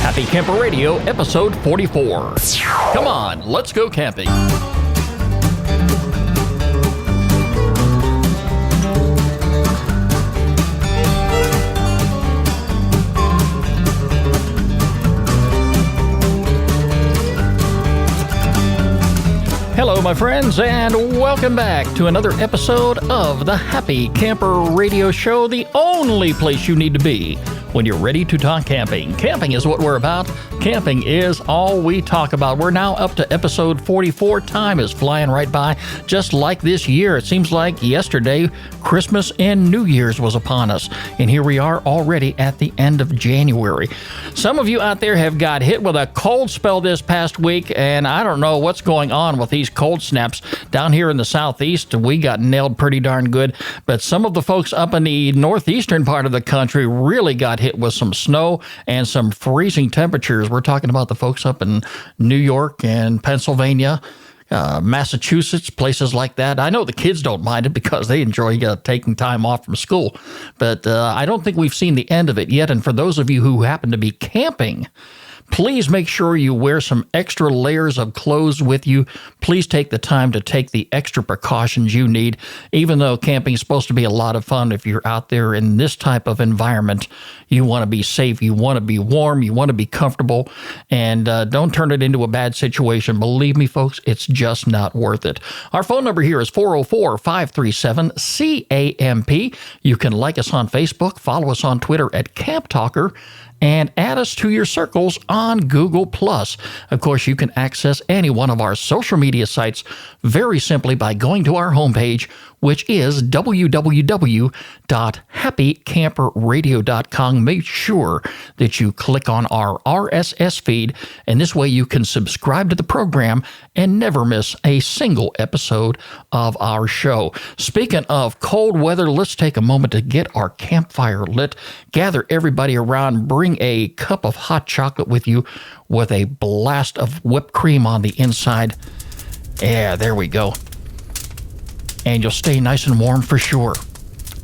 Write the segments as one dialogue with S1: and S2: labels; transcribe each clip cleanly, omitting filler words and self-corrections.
S1: Happy Camper Radio, episode 44. Come on, let's go camping. Hello, my friends, and welcome back to another episode of the Happy Camper Radio Show, the only place you need to be when you're ready to talk camping. Camping is what we're about. Camping is all we talk about. We're now up to episode 44. Time is flying right by, just like this year. It seems like yesterday, Christmas and New Year's was upon us, and here we are already at the end of January. Some of you out there have got hit with a cold spell this past week, and I don't know what's going on with these cold snaps. Down here in the southeast, we got nailed pretty darn good, but some of the folks up in the northeastern part of the country really got hit with some snow and some freezing temperatures. We're talking about the folks up in New York and Pennsylvania, Massachusetts, places like that. I know the kids don't mind it because they enjoy taking time off from school, but I don't think we've seen the end of it yet. And for those of you who happen to be camping, please make sure you wear some extra layers of clothes with you. Please take the time to take the extra precautions you need. Even though camping is supposed to be a lot of fun, if you're out there in this type of environment, you want to be safe, you want to be warm, you want to be comfortable, and don't turn it into a bad situation. Believe me, folks, it's just not worth it. Our phone number here is 404-537-CAMP. You can like us on Facebook, follow us on Twitter at Camp Talker, and add us to your circles on Google+. Of course, you can access any one of our social media sites very simply by going to our homepage, which is www.happycamperradio.com. Make sure that you click on our RSS feed, and this way you can subscribe to the program and never miss a single episode of our show. Speaking of cold weather, let's take a moment to get our campfire lit. Gather everybody around, bring a cup of hot chocolate with you with a blast of whipped cream on the inside. Yeah, there we go. And you'll stay nice and warm for sure.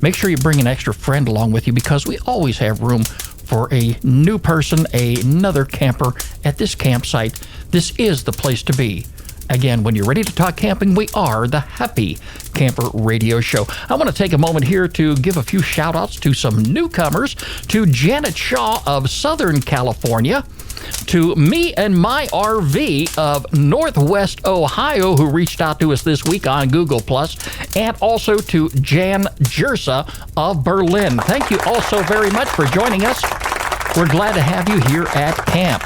S1: Make sure you bring an extra friend along with you because we always have room for a new person, another camper at this campsite. This is the place to be. Again, when you're ready to talk camping, we are the Happy Camper Radio Show. I want to take a moment here to give a few shout-outs to some newcomers, to Janet Shaw of Southern California, to Me and My RV of Northwest Ohio, who reached out to us this week on Google+, and also to Jan Jersa of Berlin. Thank you all so very much for joining us. We're glad to have you here at camp.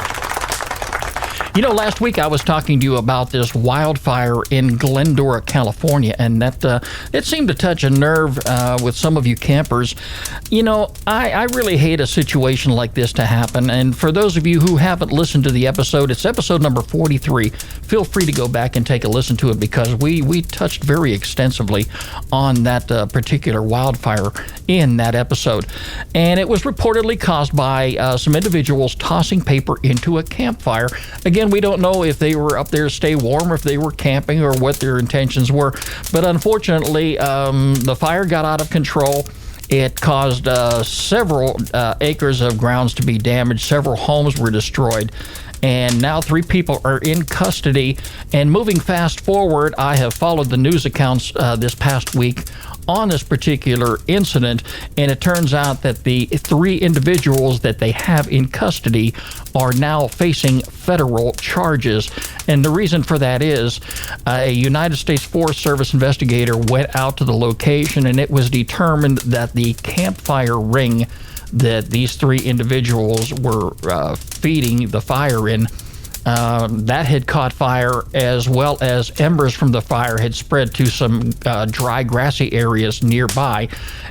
S1: You know, last week I was talking to you about this wildfire in Glendora, California, and that it seemed to touch a nerve with some of you campers. You know, I really hate a situation like this to happen, and for those of you who haven't listened to the episode, it's episode number 43. Feel free to go back and take a listen to it because we touched very extensively on that particular wildfire in that episode. And it was reportedly caused by some individuals tossing paper into a campfire. Again, we don't know if they were up there to stay warm or if they were camping or what their intentions were. But unfortunately, the fire got out of control. It caused several acres of grounds to be damaged. Several homes were destroyed. And now 3 people are in custody. And moving fast forward, I have followed the news accounts this past week on this particular incident, and it turns out that the 3 individuals that they have in custody are now facing federal charges. And the reason for that is a United States Forest Service investigator went out to the location, and it was determined that the campfire ring that these 3 individuals were feeding the fire in, that had caught fire, as well as embers from the fire had spread to some dry, grassy areas nearby,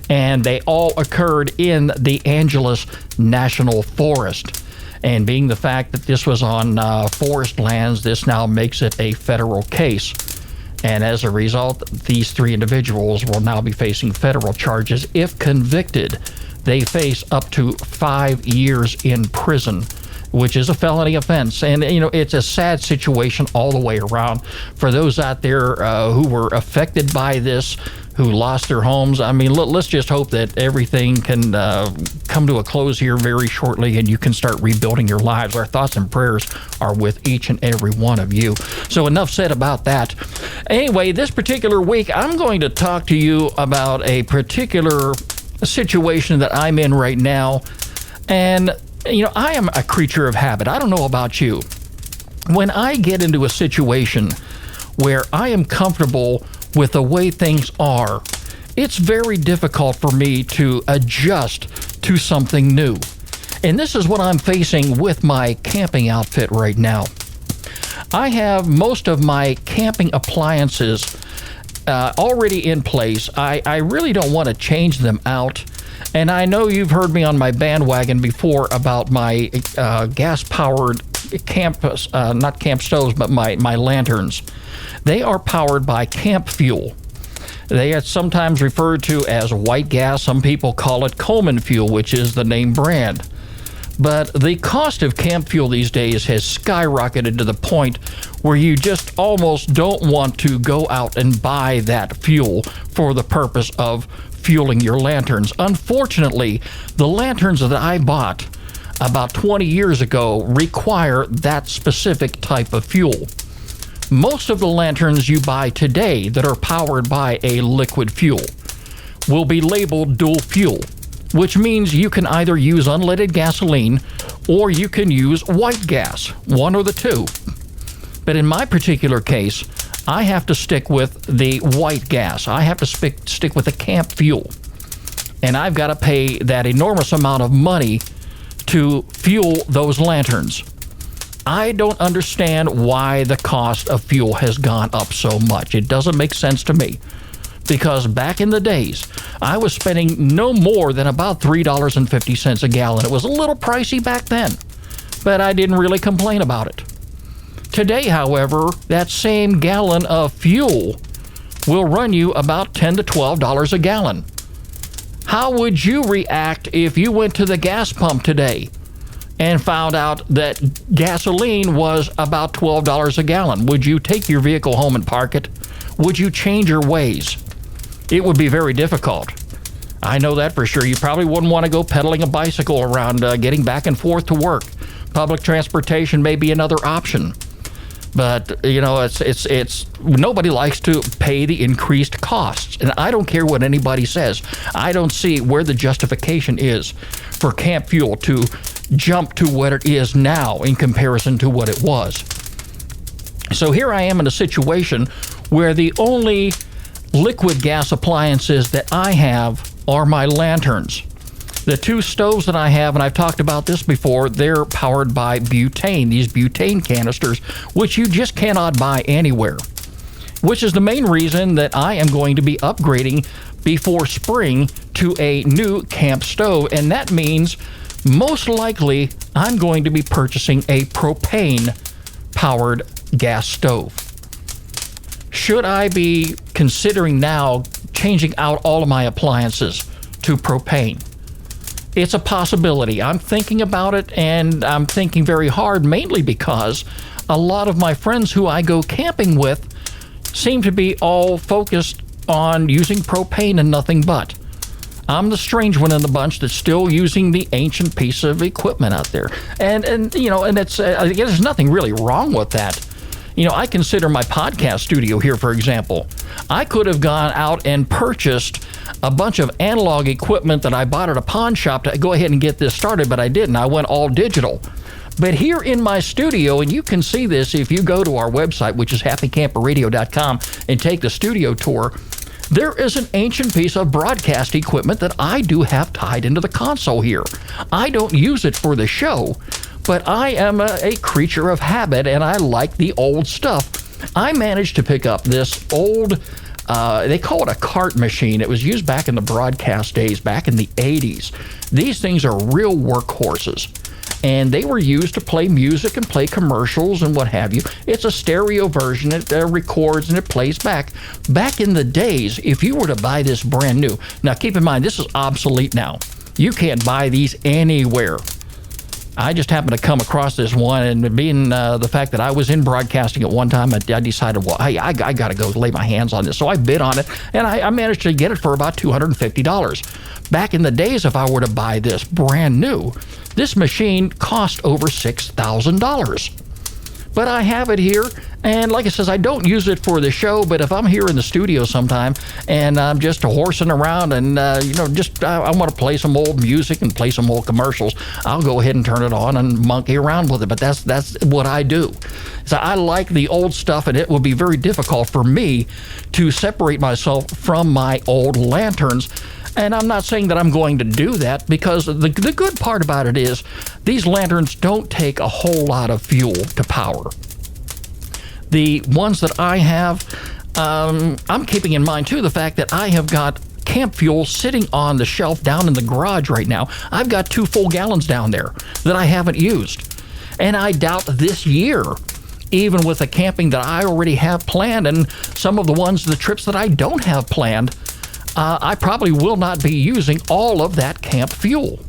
S1: and they all occurred in the Angeles National Forest. And being the fact that this was on forest lands, this now makes it a federal case. And as a result, these 3 individuals will now be facing federal charges. If convicted, they face up to 5 years in prison, which is a felony offense. And, you know, it's a sad situation all the way around for those out there who were affected by this, who lost their homes. I mean, let's just hope that everything can come to a close here very shortly and you can start rebuilding your lives. Our thoughts and prayers are with each and every one of you. So enough said about that. Anyway, this particular week, I'm going to talk to you about a particular situation that I'm in right now. And, I am a creature of habit. I don't know about you. When I get into a situation where I am comfortable with the way things are, it's very difficult for me to adjust to something new. And this is what I'm facing with my camping outfit right now. I have most of my camping appliances already in place. I really don't want to change them out. And I know you've heard me on my bandwagon before about my gas-powered not camp stoves, but my lanterns. They are powered by camp fuel. They are sometimes referred to as white gas. Some people call it Coleman fuel, which is the name brand. But the cost of camp fuel these days has skyrocketed to the point where you just almost don't want to go out and buy that fuel for the purpose of fueling your lanterns. Unfortunately, the lanterns that I bought about 20 years ago require that specific type of fuel. Most of the lanterns you buy today that are powered by a liquid fuel will be labeled dual fuel, which means you can either use unleaded gasoline or you can use white gas, one or the two. But in my particular case, I have to stick with the white gas. I have to stick with the camp fuel. And I've got to pay that enormous amount of money to fuel those lanterns. I don't understand why the cost of fuel has gone up so much. It doesn't make sense to me. Because back in the days, I was spending no more than about $3.50 a gallon. It was a little pricey back then, but I didn't really complain about it. Today, however, that same gallon of fuel will run you about $10 to $12 a gallon. How would you react if you went to the gas pump today and found out that gasoline was about $12 a gallon? Would you take your vehicle home and park it? Would you change your ways? It would be very difficult. I know that for sure. You probably wouldn't want to go pedaling a bicycle around getting back and forth to work. Public transportation may be another option. But, it's nobody likes to pay the increased costs. And I don't care what anybody says. I don't see where the justification is for camp fuel to jump to what it is now in comparison to what it was. So here I am in a situation where the only liquid gas appliances that I have are my lanterns. The two stoves that I have, and I've talked about this before, they're powered by butane, these butane canisters, which you just cannot buy anywhere, which is the main reason that I am going to be upgrading before spring to a new camp stove, and that means most likely I'm going to be purchasing a propane-powered gas stove. Should I be considering now changing out all of my appliances to propane? It's a possibility. I'm thinking about it, and I'm thinking very hard, mainly because a lot of my friends who I go camping with seem to be all focused on using propane and nothing but. I'm the strange one in the bunch that's still using the ancient piece of equipment out there. And it's there's nothing really wrong with that. I consider my podcast studio here, for example. I could have gone out and purchased a bunch of analog equipment that I bought at a pawn shop to go ahead and get this started, but I didn't. I went all digital. But here in my studio, and you can see this if you go to our website, which is happycamperradio.com, and take the studio tour, there is an ancient piece of broadcast equipment that I do have tied into the console here. I don't use it for the show, but I am a creature of habit, and I like the old stuff. I managed to pick up this old, they call it a cart machine. It was used back in the broadcast days, back in the 80s. These things are real workhorses, and they were used to play music and play commercials and what have you. It's a stereo version. It records and it plays back. Back in the days, if you were to buy this brand new, now keep in mind, this is obsolete now. You can't buy these anywhere. I just happened to come across this one, and being the fact that I was in broadcasting at one time, I decided, well, hey, I got to go lay my hands on this. So I bid on it, and I managed to get it for about $250. Back in the days, if I were to buy this brand new, this machine cost over $6,000. But I have it here, and like I says, I don't use it for the show, but if I'm here in the studio sometime and I'm just horsing around and, I want to play some old music and play some old commercials, I'll go ahead and turn it on and monkey around with it. But that's what I do. So I like the old stuff, and it would be very difficult for me to separate myself from my old lanterns. And I'm not saying that I'm going to do that, because the good part about it is these lanterns don't take a whole lot of fuel to power. The ones that I have, I'm keeping in mind, too, the fact that I have got camp fuel sitting on the shelf down in the garage right now. I've got 2 full gallons down there that I haven't used. And I doubt this year, even with the camping that I already have planned and some of the trips that I don't have planned, I probably will not be using all of that camp fuel.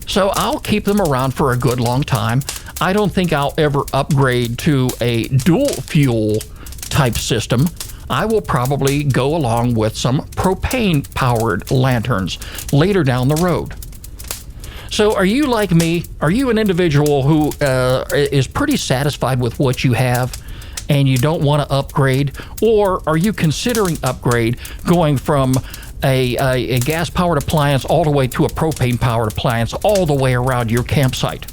S1: So I'll keep them around for a good long time. I don't think I'll ever upgrade to a dual fuel type system. I will probably go along with some propane powered lanterns later down the road. So are you like me? Are you an individual who is pretty satisfied with what you have and you don't want to upgrade? Or are you considering upgrade, going from a gas-powered appliance all the way to a propane-powered appliance all the way around your campsite?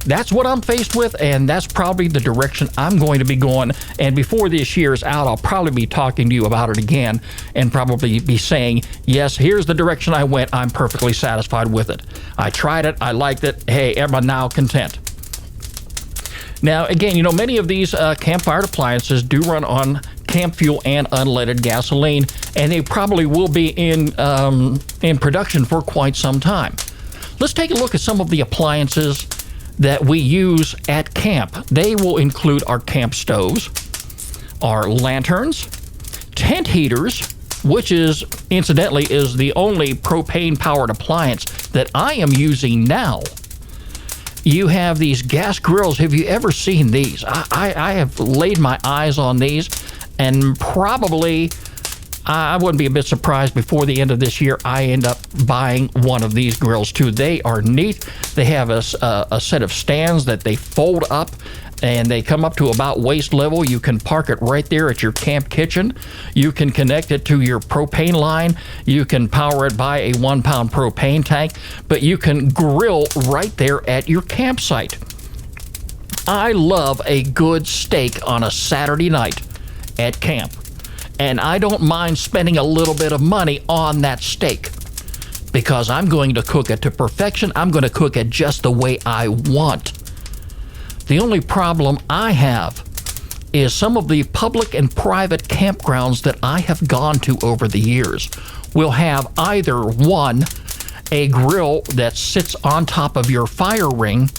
S1: That's what I'm faced with, and that's probably the direction I'm going to be going. And before this year is out, I'll probably be talking to you about it again and probably be saying, yes, here's the direction I went. I'm perfectly satisfied with it. I tried it. I liked it. Hey, am I now content? Now, again, many of these camp-fired appliances do run on camp fuel and unleaded gasoline, and they probably will be in production for quite some time. Let's take a look at some of the appliances that we use at camp. They will include our camp stoves, our lanterns, tent heaters, which is, incidentally, is the only propane-powered appliance that I am using now. You have these gas grills. Have you ever seen these? I have laid my eyes on these, and probably I wouldn't be a bit surprised before the end of this year I end up buying one of these grills too. They are neat. They have a set of stands that they fold up, and they come up to about waist level. You can park it right there at your camp kitchen. You can connect it to your propane line. You can power it by a 1-pound propane tank, but you can grill right there at your campsite. I love a good steak on a Saturday night at camp, and I don't mind spending a little bit of money on that steak, because I'm going to cook it to perfection. I'm going to cook it just the way I want. The only problem I have is some of the public and private campgrounds that I have gone to over the years will have either one, a grill that sits on top of your fire ring,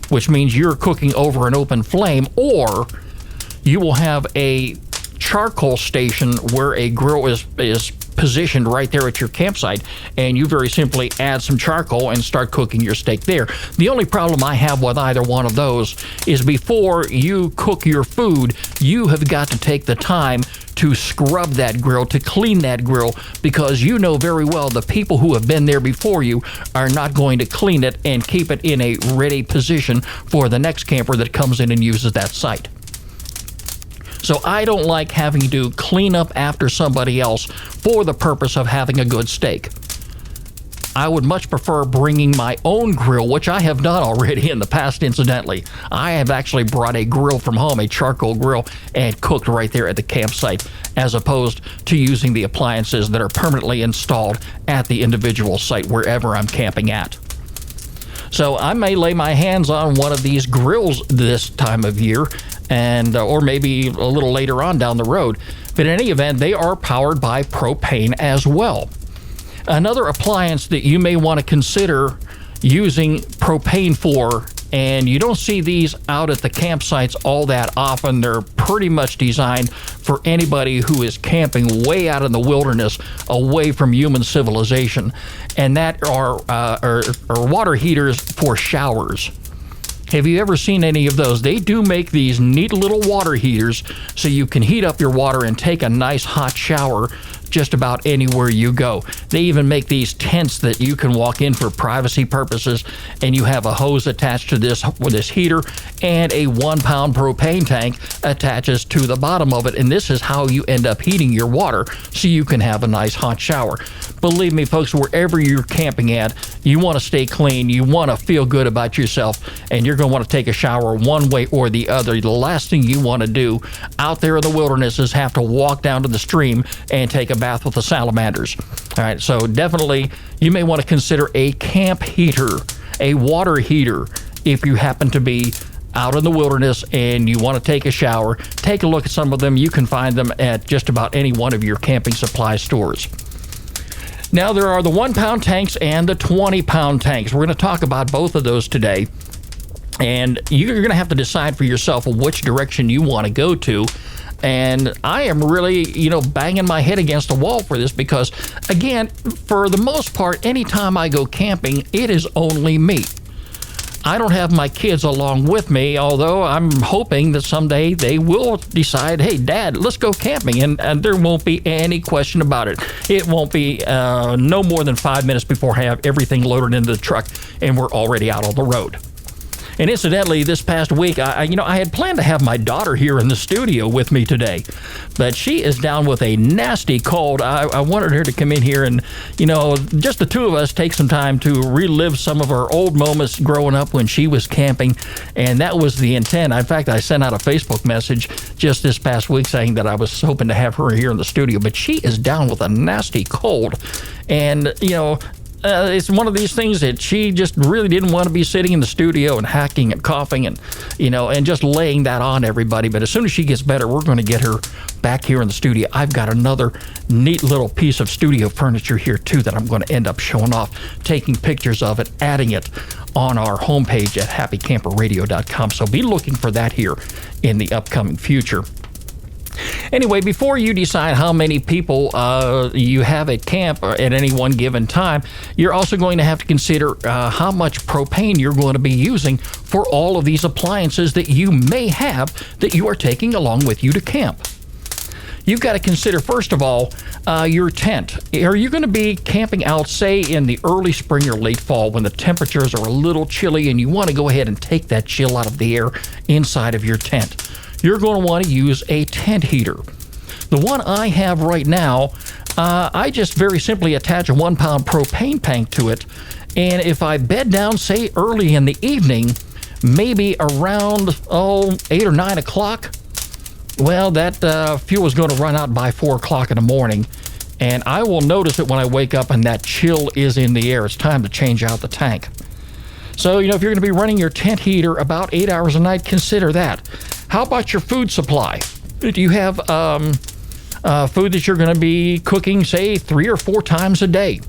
S1: which means you're cooking over an open flame, or you will have a charcoal station where a grill is positioned right there at your campsite, and you very simply add some charcoal and start cooking your steak there. The only problem I have with either one of those is before you cook your food, you have got to take the time to scrub that grill, to clean that grill, because you know very well the people who have been there before you are not going to clean it and keep it in a ready position for the next camper that comes in and uses that site. So I don't like having to clean up after somebody else for the purpose of having a good steak. I would much prefer bringing my own grill, which I have done already in the past, incidentally. I have actually brought a grill from home, a charcoal grill, and cooked right there at the campsite, as opposed to using the appliances that are permanently installed at the individual site wherever I'm camping at. So I may lay my hands on one of these grills this time of year, and or maybe a little later on down the road. But in any event, they are powered by propane as well. Another appliance that you may want to consider using propane for And you don't see these out at the campsites all that often. They're pretty much designed for anybody who is camping way out in the wilderness, away from human civilization. And that are water heaters for showers. Have you ever seen any of those? They do make these neat little water heaters so you can heat up your water and take a nice hot shower just about anywhere you go. They even make these tents that you can walk in for privacy purposes, and you have a hose attached to this with this heater, and a 1-pound propane tank attaches to the bottom of it, and this is how you end up heating your water so you can have a nice hot shower. Believe me, folks, wherever you're camping at, you want to stay clean, you want to feel good about yourself, and you're going to want to take a shower one way or the other. The last thing you want to do out there in the wilderness is have to walk down to the stream and take a bath with the salamanders. All right, so definitely you may want to consider a camp heater, a water heater, if you happen to be out in the wilderness and you want to take a shower. Take a look at some of them. You can find them at just about any one of your camping supply stores. Now, there are the 1-pound tanks and the 20-pound tanks. We're going to talk about both of those today. And you're going to have to decide for yourself which direction you want to go to. And I am really, banging my head against the wall for this because, again, for the most part, anytime I go camping, it is only me. I don't have my kids along with me, although I'm hoping that someday they will decide, hey, Dad, let's go camping, and there won't be any question about it. It won't be no more than 5 minutes before I have everything loaded into the truck, and we're already out on the road. And incidentally, this past week, I had planned to have my daughter here in the studio with me today, but she is down with a nasty cold. I wanted her to come in here and, just the two of us take some time to relive some of our old moments growing up when she was camping, and that was the intent. In fact, I sent out a Facebook message just this past week saying that I was hoping to have her here in the studio, but she is down with a nasty cold, and, it's one of these things that she just really didn't want to be sitting in the studio and hacking and coughing and, and just laying that on everybody. But as soon as she gets better, we're going to get her back here in the studio. I've got another neat little piece of studio furniture here, too, that I'm going to end up showing off, taking pictures of it, adding it on our homepage at happycamperradio.com. So be looking for that here in the upcoming future. Anyway, before you decide how many people you have at camp at any one given time, you're also going to have to consider how much propane you're going to be using for all of these appliances that you may have that you are taking along with you to camp. You've got to consider, first of all, your tent. Are you going to be camping out, say, in the early spring or late fall when the temperatures are a little chilly and you want to go ahead and take that chill out of the air inside of your tent? You're going to want to use a tent heater. The one I have right now, I just very simply attach a 1-pound propane tank to it, and if I bed down, say, early in the evening, maybe around 8 or 9 o'clock, well, that fuel is going to run out by 4 o'clock in the morning, and I will notice it when I wake up and that chill is in the air. It's time to change out the tank. So, if you're going to be running your tent heater about 8 hours a night, consider that. How about your food supply? Do you have food that you're going to be cooking, say, 3 or 4 times a day?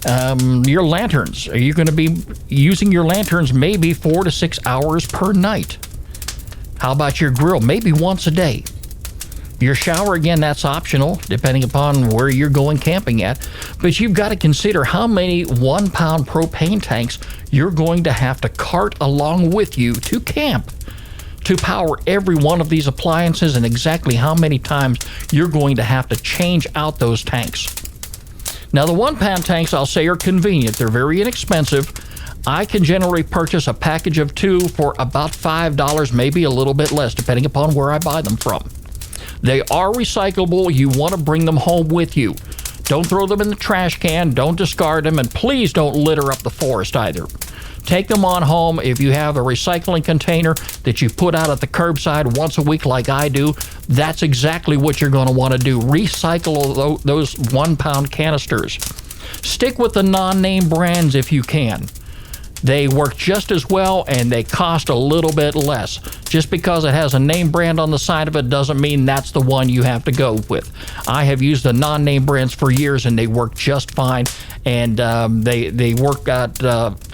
S1: Your lanterns. Are you going to be using your lanterns maybe 4 to 6 hours per night? How about your grill? Maybe once a day. Your shower, again, that's optional, depending upon where you're going camping at. But you've got to consider how many 1-pound propane tanks you're going to have to cart along with you to camp to power every one of these appliances, and exactly how many times you're going to have to change out those tanks. Now, the 1-pound tanks, I'll say, are convenient. They're very inexpensive. I can generally purchase a package of 2 for about $5, maybe a little bit less, depending upon where I buy them from. They are recyclable. You want to bring them home with you. Don't throw them in the trash can. Don't discard them. And please don't litter up the forest either. Take them on home. If you have a recycling container that you put out at the curbside once a week like I do, that's exactly what you're going to want to do. Recycle those 1-pound canisters. Stick with the non-name brands if you can. They work just as well, and they cost a little bit less. Just because it has a name brand on the side of it doesn't mean that's the one you have to go with. I have used the non-name brands for years, and they work just fine, and they work out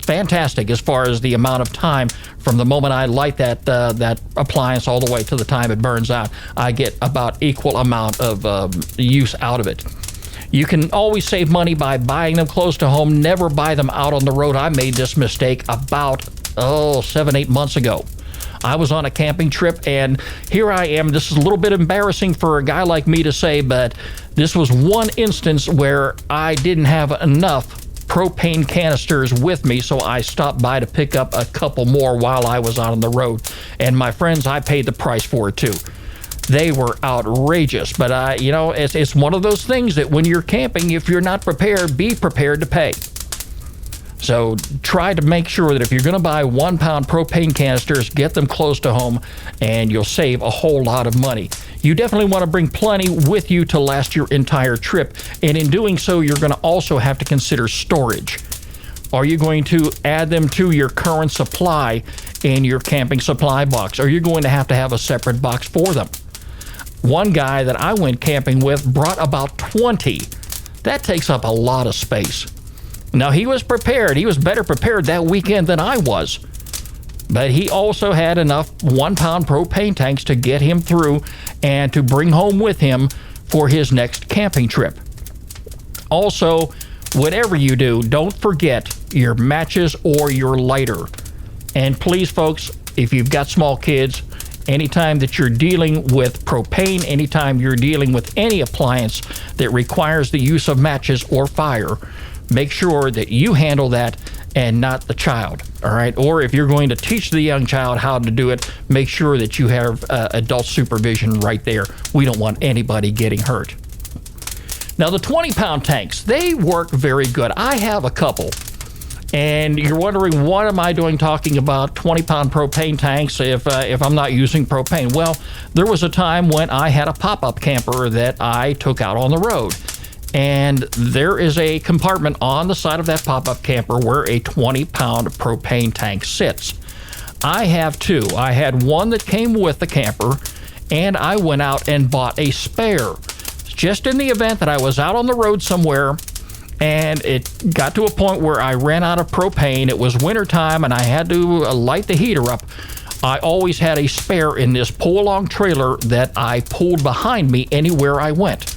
S1: fantastic as far as the amount of time from the moment I light that appliance all the way to the time it burns out. I get about equal amount of use out of it. You can always save money by buying them close to home. Never buy them out on the road. I made this mistake about 7-8 months ago. I was on a camping trip, and here I am. This is a little bit embarrassing for a guy like me to say, but this was one instance where I didn't have enough propane canisters with me, so I stopped by to pick up a couple more while I was out on the road. And my friends, I paid the price for it too. They were outrageous, but it's one of those things that when you're camping, if you're not prepared, be prepared to pay. So try to make sure that if you're going to buy 1 pound propane canisters, get them close to home, and you'll save a whole lot of money. You definitely want to bring plenty with you to last your entire trip, and in doing so, you're going to also have to consider storage. Are you going to add them to your current supply in your camping supply box? Are you going to have a separate box for them? One guy that I went camping with brought about 20. That takes up a lot of space. Now, he was prepared. He was better prepared that weekend than I was. But he also had enough 1 pound propane tanks to get him through and to bring home with him for his next camping trip. Also, whatever you do, don't forget your matches or your lighter. And please, folks, if you've got small kids, anytime that you're dealing with propane, anytime you're dealing with any appliance that requires the use of matches or fire, make sure that you handle that and not the child, all right? Or if you're going to teach the young child how to do it, make sure that you have adult supervision right there. We don't want anybody getting hurt. Now, the 20-pound tanks, they work very good. I have a couple. And you're wondering, what am I doing talking about 20-pound propane tanks if I'm not using propane? Well, there was a time when I had a pop-up camper that I took out on the road. And there is a compartment on the side of that pop-up camper where a 20-pound propane tank sits. I have two. I had one that came with the camper, and I went out and bought a spare, just in the event that I was out on the road somewhere and it got to a point where I ran out of propane. It was wintertime and I had to light the heater up. I always had a spare in this pull-along trailer that I pulled behind me anywhere I went.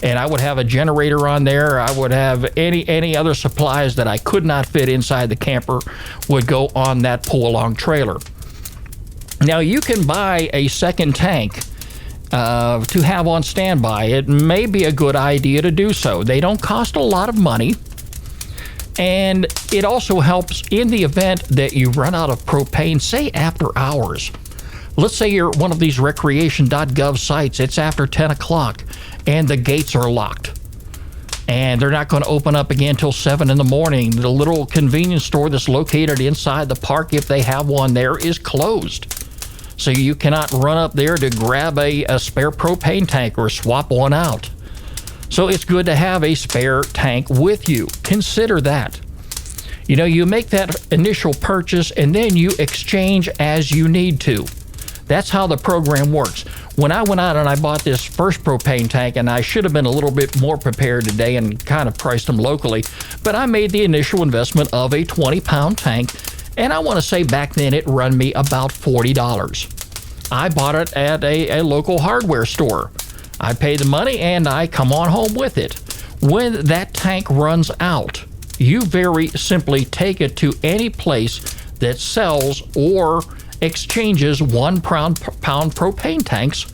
S1: And I would have a generator on there. I would have any other supplies that I could not fit inside the camper would go on that pull-along trailer. Now, you can buy a second tank to have on standby. It may be a good idea to do so. They don't cost a lot of money. And it also helps in the event that you run out of propane, say after hours. Let's say you're one of these recreation.gov sites. It's after 10 o'clock and the gates are locked. And they're not going to open up again until 7 in the morning. The little convenience store that's located inside the park, if they have one there, is closed. So you cannot run up there to grab a spare propane tank or swap one out. So it's good to have a spare tank with you. Consider that. You know, you make that initial purchase and then you exchange as you need to. That's how the program works. When I went out and I bought this first propane tank, and I should have been a little bit more prepared today and kind of priced them locally, but I made the initial investment of a 20-pound tank, and I want to say back then it run me about $40. I bought it at a local hardware store. I pay the money and I come on home with it. When that tank runs out, you very simply take it to any place that sells or exchanges 1 pound propane tanks,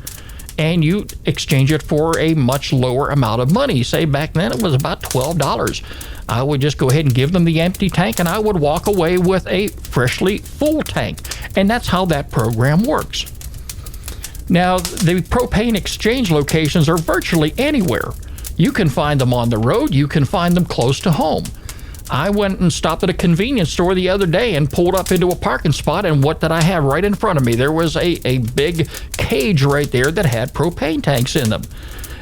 S1: and you exchange it for a much lower amount of money. Say back then it was about $12. I would just go ahead and give them the empty tank, and I would walk away with a freshly full tank. And that's how that program works. Now, the propane exchange locations are virtually anywhere. You can find them on the road. You can find them close to home. I went and stopped at a convenience store the other day and pulled up into a parking spot, and what did I have right in front of me? There was a big cage right there that had propane tanks in them.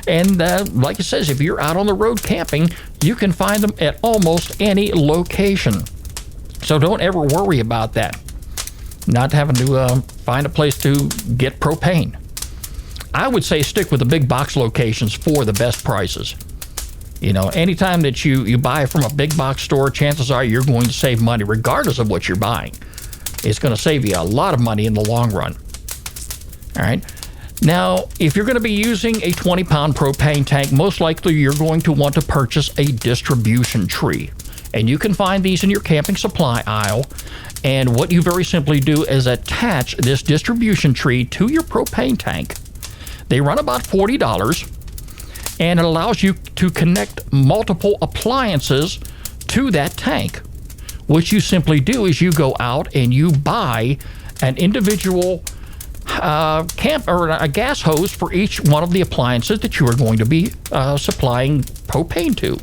S1: And like it says, if you're out on the road camping, you can find them at almost any location. So don't ever worry about that, not having to find a place to get propane. I would say stick with the big box locations for the best prices. Anytime that you buy from a big box store, chances are you're going to save money regardless of what you're buying. It's going to save you a lot of money in the long run. All right. Now, if you're going to be using a 20-pound propane tank, most likely you're going to want to purchase a distribution tree. And you can find these in your camping supply aisle. And what you very simply do is attach this distribution tree to your propane tank. They run about $40, and it allows you to connect multiple appliances to that tank. What you simply do is you go out and you buy an individual a gas hose for each one of the appliances that you are going to be supplying propane to.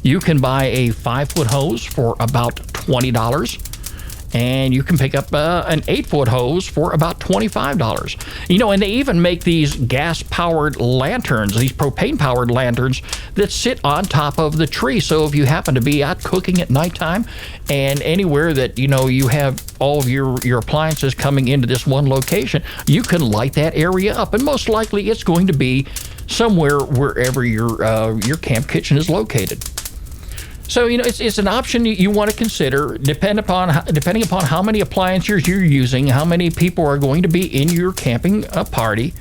S1: You can buy a 5-foot hose for about $20, and you can pick up an 8-foot hose for about $25. And they even make these gas-powered lanterns, these propane-powered lanterns that sit on top of the tree. So if you happen to be out cooking at nighttime and anywhere that, you have all of your appliances coming into this one location, you can light that area up. And most likely it's going to be somewhere wherever your camp kitchen is located. So, it's an option you want to consider depending upon how many appliances you're using, how many people are going to be in your camping party.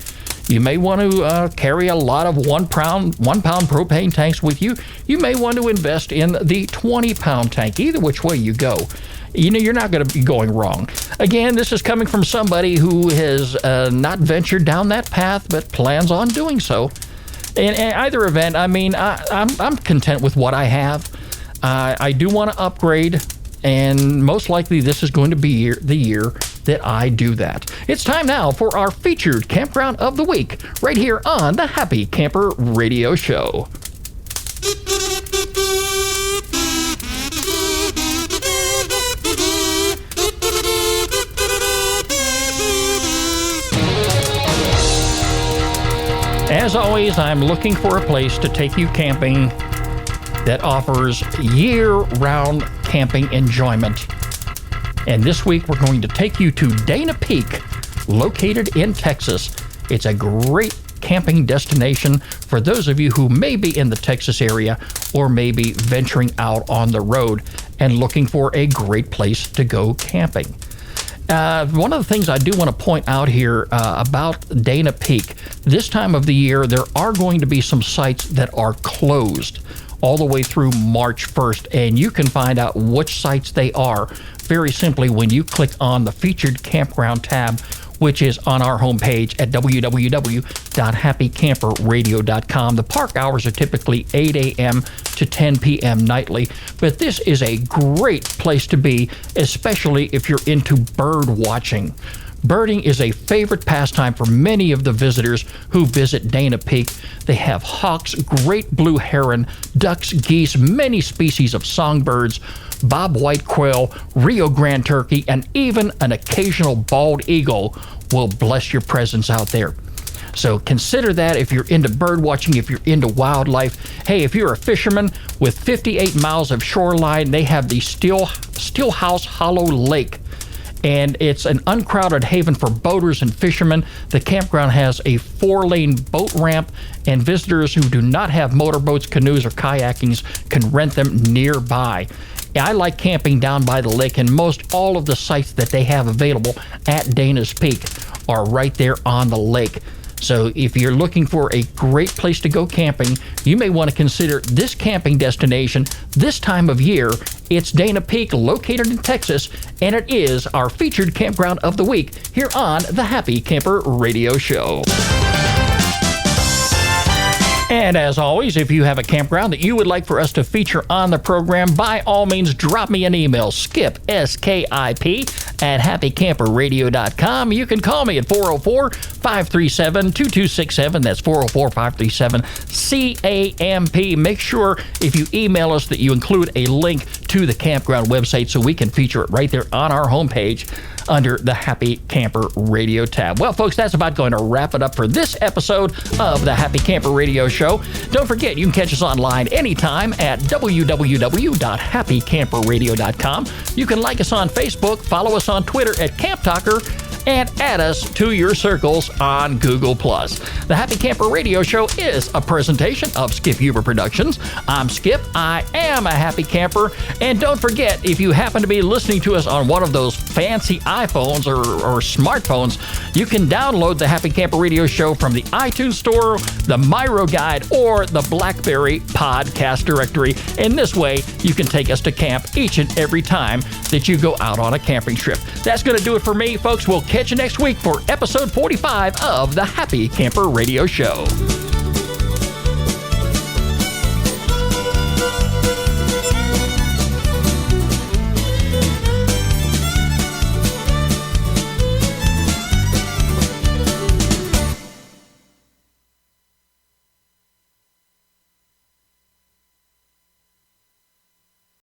S1: You may want to carry a lot of 1 pound propane tanks with you. You may want to invest in the 20-pound tank. Either which way you go, you're not going to be going wrong. Again, this is coming from somebody who has not ventured down that path, but plans on doing so. In either event, I'm content with what I have. I do want to upgrade, and most likely this is going to be the year that I do that. It's time now for our featured campground of the week, right here on the Happy Camper Radio Show. As always, I'm looking for a place to take you camping that offers year-round camping enjoyment. And this week, we're going to take you to Dana Peak, located in Texas. It's a great camping destination for those of you who may be in the Texas area or may be venturing out on the road and looking for a great place to go camping. One of the things I do want to point out here about Dana Peak, this time of the year, there are going to be some sites that are closed all the way through March 1st, and you can find out which sites they are very simply when you click on the Featured Campground tab, which is on our homepage at www.happycamperradio.com. The park hours are typically 8 a.m. to 10 p.m. nightly, but this is a great place to be, especially if you're into bird watching. Birding is a favorite pastime for many of the visitors who visit Dana Peak. They have hawks, great blue heron, ducks, geese, many species of songbirds, bobwhite quail, Rio Grande turkey, and even an occasional bald eagle will bless your presence out there. So consider that if you're into bird watching, if you're into wildlife. Hey, if you're a fisherman, with 58 miles of shoreline, they have the Steelhouse Hollow Lake. And it's an uncrowded haven for boaters and fishermen. The campground has a 4-lane boat ramp, and visitors who do not have motorboats, canoes, or kayakings can rent them nearby. I like camping down by the lake, and most all of the sites that they have available at Dana's Peak are right there on the lake. So if you're looking for a great place to go camping, you may want to consider this camping destination this time of year. It's Dana Peak, located in Texas, and it is our featured campground of the week here on the Happy Camper Radio Show. And as always, if you have a campground that you would like for us to feature on the program, by all means, drop me an email, skip, S-K-I-P, at happycamperradio.com. You can call me at 404-537-2267. That's 404-537-CAMP. Make sure if you email us that you include a link to the campground website so we can feature it right there on our homepage under the Happy Camper Radio tab. Well, folks, that's about going to wrap it up for this episode of the Happy Camper Radio Show. Don't forget, you can catch us online anytime at www.happycamperradio.com. You can like us on Facebook, follow us on Twitter at Camp Talker, and add us to your circles on Google+. The Happy Camper Radio Show is a presentation of Skip Huber Productions. I'm Skip. I am a happy camper. And don't forget, if you happen to be listening to us on one of those fancy iPhones or smartphones, you can download the Happy Camper Radio Show from the iTunes Store, the Miro Guide, or the BlackBerry Podcast Directory. In this way, you can take us to camp each and every time that you go out on a camping trip. That's going to do it for me, folks. We'll catch you next week for episode 45 of the Happy Camper Radio Show.